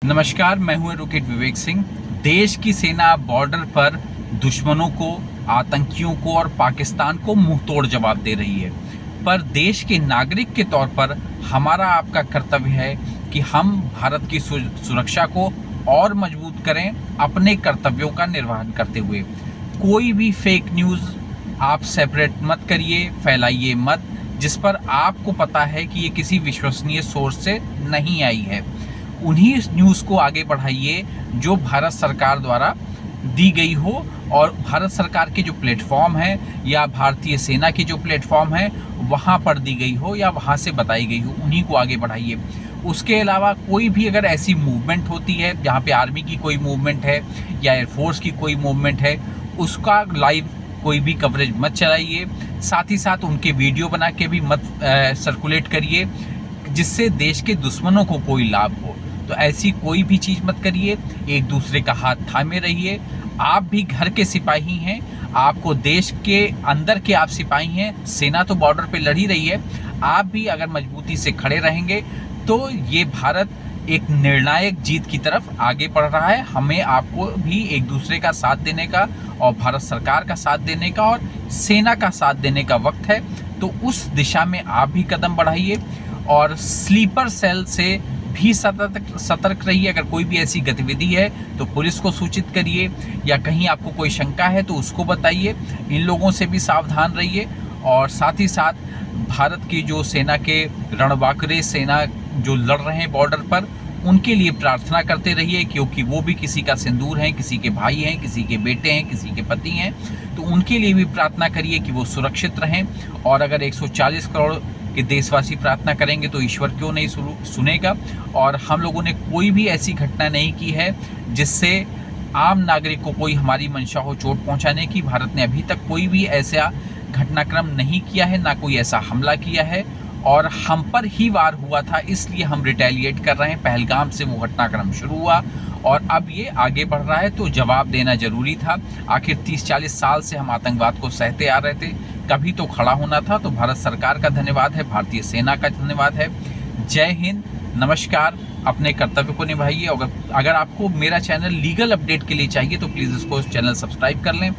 नमस्कार, मैं हूं एडवोकेट विवेक सिंह। देश की सेना बॉर्डर पर दुश्मनों को, आतंकियों को और पाकिस्तान को मुंहतोड़ जवाब दे रही है। पर देश के नागरिक के तौर पर हमारा आपका कर्तव्य है कि हम भारत की सुरक्षा को और मजबूत करें, अपने कर्तव्यों का निर्वहन करते हुए। कोई भी फेक न्यूज़ आप सेपरेट मत करिए, फैलाइए मत, जिस पर आपको पता है कि ये किसी विश्वसनीय सोर्स से नहीं आई है। उन्हीं न्यूज़ को आगे बढ़ाइए जो भारत सरकार द्वारा दी गई हो, और भारत सरकार के जो प्लेटफॉर्म हैं या भारतीय सेना के जो प्लेटफॉर्म हैं वहाँ पर दी गई हो या वहाँ से बताई गई हो, उन्हीं को आगे बढ़ाइए। उसके अलावा कोई भी अगर ऐसी मूवमेंट होती है जहाँ पे आर्मी की कोई मूवमेंट है या एयरफोर्स की कोई मूवमेंट है, उसका लाइव कोई भी कवरेज मत चलाइए। साथ ही साथ उनके वीडियो बना के भी मत सर्कुलेट करिए, जिससे देश के दुश्मनों को कोई लाभ हो। तो ऐसी कोई भी चीज़ मत करिए, एक दूसरे का हाथ थामे रहिए। आप भी घर के सिपाही हैं, आपको देश के अंदर के आप सिपाही हैं। सेना तो बॉर्डर पे लड़ ही रही है, आप भी अगर मजबूती से खड़े रहेंगे तो ये भारत एक निर्णायक जीत की तरफ आगे बढ़ रहा है। हमें आपको भी एक दूसरे का साथ देने का और भारत सरकार का साथ देने का और सेना का साथ देने का वक्त है। तो उस दिशा में आप भी कदम बढ़ाइए और स्लीपर सेल से भी सतर्क रहिए। अगर कोई भी ऐसी गतिविधि है तो पुलिस को सूचित करिए, या कहीं आपको कोई शंका है तो उसको बताइए। इन लोगों से भी सावधान रहिए। और साथ ही साथ भारत की जो सेना के रणबांकुरे सेना जो लड़ रहे हैं बॉर्डर पर, उनके लिए प्रार्थना करते रहिए, क्योंकि वो भी किसी का सिंदूर हैं, किसी के भाई हैं, किसी के बेटे हैं, किसी के पति हैं। तो उनके लिए भी प्रार्थना करिए कि वो सुरक्षित रहें। और अगर 140 करोड़ कि देशवासी प्रार्थना करेंगे तो ईश्वर क्यों नहीं सुनेगा। और हम लोगों ने कोई भी ऐसी घटना नहीं की है जिससे आम नागरिक को कोई हमारी मंशा हो चोट पहुंचाने की। भारत ने अभी तक कोई भी ऐसा घटनाक्रम नहीं किया है, ना कोई ऐसा हमला किया है। और हम पर ही वार हुआ था, इसलिए हम रिटेलिएट कर रहे हैं। पहलगाम से वो घटनाक्रम शुरू हुआ और अब ये आगे बढ़ रहा है, तो जवाब देना जरूरी था। आखिर 30-40 साल से हम आतंकवाद को सहते आ रहे थे, कभी तो खड़ा होना था। तो भारत सरकार का धन्यवाद है, भारतीय सेना का धन्यवाद है। जय हिंद, नमस्कार। अपने कर्तव्य को निभाइए। अगर आपको मेरा चैनल लीगल अपडेट के लिए चाहिए तो प्लीज़ इसको चैनल सब्सक्राइब कर लें।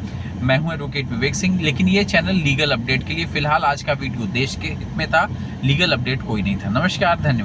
मैं हूं एडवोकेट विवेक सिंह, लेकिन ये चैनल लीगल अपडेट के लिए, फिलहाल आज का वीडियो देश के हित में था, लीगल अपडेट कोई नहीं था। नमस्कार, धन्यवाद।